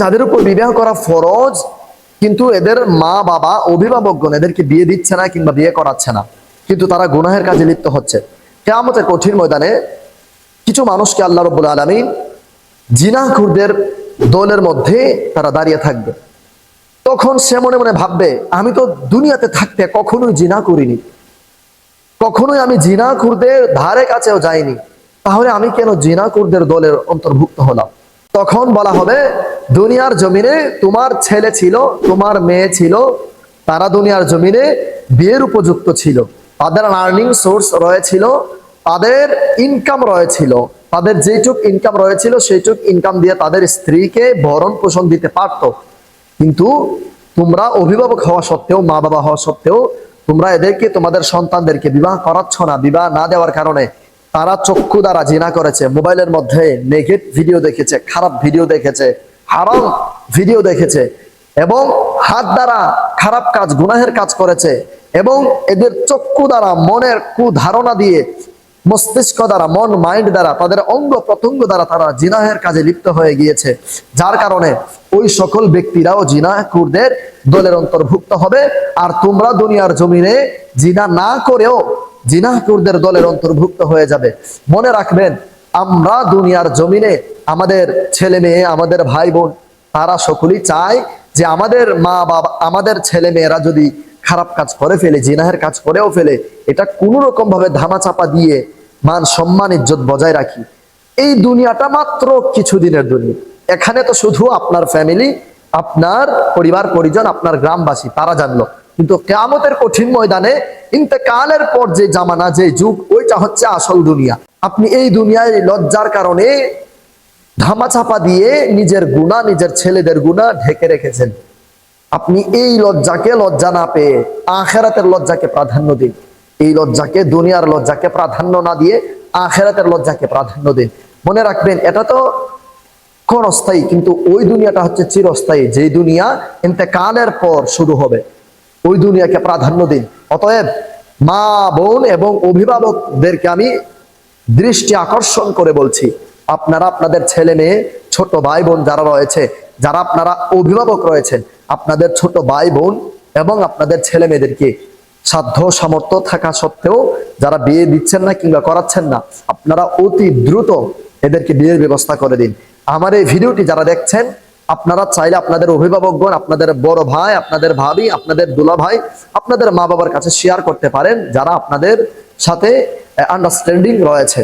যাদের উপর বিবাহ করা ফরজ, কিন্তু এদের মা বাবা অভিভাবকগণ এদেরকে বিয়ে দিচ্ছে না কিংবা বিয়ে করাচ্ছে না, কিন্তু তারা গুনাহের কাজে লিপ্ত হচ্ছে। কিয়ামতের কঠিন ময়দানে কিছু মানুষকে আল্লাহ রাব্বুল আলামিন জিনাখোরদের দলের মধ্যে তারা দাঁড়িয়ে থাকবে। তখন সে মনে মনে ভাববে, আমি তো দুনিয়াতে থাকতে কখনোই জিনা করিনি, কখনোই আমি জিনাখোরদের ধারে কাছেও যাইনি, তাহলে আমি কেন জিনাখোরদের দলের অন্তর্ভুক্ত হলাম? তখন বলা হবে, দুনিয়ার জমিনে তোমার ছেলে ছিল, তোমার মেয়ে ছিল, তারা দুনিয়ার জমিনে বিয়ের উপযুক্ত ছিল, তাদের আর্নিং সোর্স রয়েছিল, তাদের ইনকাম রয়েছিল, তাদের যেটুক ইনকাম রয়েছিল সেইটুক ইনকাম দিয়ে তাদের স্ত্রীকে ভরণ পোষণ দিতে পারত। কিন্তু তোমরা অভিভাবক হওয়া সত্ত্বেও, মা বাবা হওয়া সত্ত্বেও তোমরা এদেরকে, তোমাদের সন্তানদেরকে বিবাহ করাচ্ছ না। বিবাহ না দেওয়ার কারণে তারা চক্ষু দ্বারা জিনা করেছে, মোবাইলের মধ্যে নেগেটিভ ভিডিও দেখেছে, খারাপ ভিডিও দেখেছে, হারাম ভিডিও দেখেছে, এবং হাত দ্বারা খারাপ কাজ, গুনাহের কাজ করেছে, এবং এদের চক্ষু দ্বারা মনের কুধারণা দিয়ে, মস্তিষ্ক দ্বারা, মন মাইন্ড দ্বারা, তাদের অঙ্গ প্রত্যঙ্গ দ্বারা তারা জিনাহের কাজে লিপ্ত হয়ে গিয়েছে। যার কারণে ওই সকল ব্যক্তিরাও জিনাখোরদের দলের অন্তর্ভুক্ত হবে। আর তোমরা দুনিয়ার জমিনে জিনা না করেও জিনাখোরদের দলের অন্তর্ভুক্ত হয়ে যাবে। মনে রাখবেন, আমরা দুনিয়ার জমিনে আমাদের ছেলে মেয়ে, আমাদের ভাই বোন, তারা সকলেই চায় যে আমাদের মা বাবা, আমাদের ছেলে মেয়েরা যদি খারাপ কাজ করে ফেলে, জিনাহের কাজ করেও ফেলে, এটা কোনো রকম ভাবে ধামাচাপা দিয়ে মান সম্মান ইজ্জত বজায় রাখি। এই দুনিয়াটা মাত্র কিছুদিনের দুনিয়া। এখানে তো শুধু আপনার ফ্যামিলি, আপনার পরিবার পরিজন, আপনার গ্রামবাসী তারা জানলো, কিন্তু কিয়ামতের কঠিন ময়দানে ইন্তেকালের পর যে জামানা, যে যুগ, ওইটা হচ্ছে আসল দুনিয়া। আপনি এই দুনিয়ায় লজ্জার কারণে ধামাচাপা দিয়ে নিজের গুনাহ, নিজের ছেলেদের গুনাহ ঢেকে রেখেছেন। আপনি এই লজ্জাকে লজ্জা না পেয়ে আখিরাতের লজ্জাকে প্রাধান্য দিন। এই লজ্জাকে, দুনিয়ার লজ্জাকে প্রাধান্য না দিয়ে আখিরাতের লজ্জাকে প্রাধান্য দিন। মনে রাখবেন, এটা তো ক্ষণস্থায়ী, কিন্তু ওই দুনিয়াটা হচ্ছে চিরস্থায়ী, যেই দুনিয়া ইন্তেকালের পর শুরু হবে। ওই দুনিয়াকে প্রাধান্য দিন। অতএব মা বোন এবং অভিভাবকদেরকে আমি দৃষ্টি আকর্ষণ করে বলছি, আপনারা আপনাদের ছেলে মেয়ে, ছোট ভাই বোন যারা রয়েছে, যারা আপনারা অভিভাবক রয়েছেন, আপনাদের ছোট ভাই বোন এবং আপনাদের ছেলে মেয়েদেরকে সাধ্য সামর্থ্য থাকা সত্ত্বেও যারা বিয়ে দিচ্ছেন না কিংবা করাচ্ছেন না, আপনারা অতি দ্রুত এদেরকে বিয়ের ব্যবস্থা করে দিন। আমার এই ভিডিওটি যারা দেখছেন, আপনারা চাইলে আপনাদের অভিভাবকগণ, আপনাদের বড় ভাই, আপনাদের ভাবি, আপনাদের দুলা ভাই, আপনাদের মা বাবার কাছে শেয়ার করতে পারেন, যারা আপনাদের সাথে আন্ডারস্ট্যান্ডিং রয়েছে।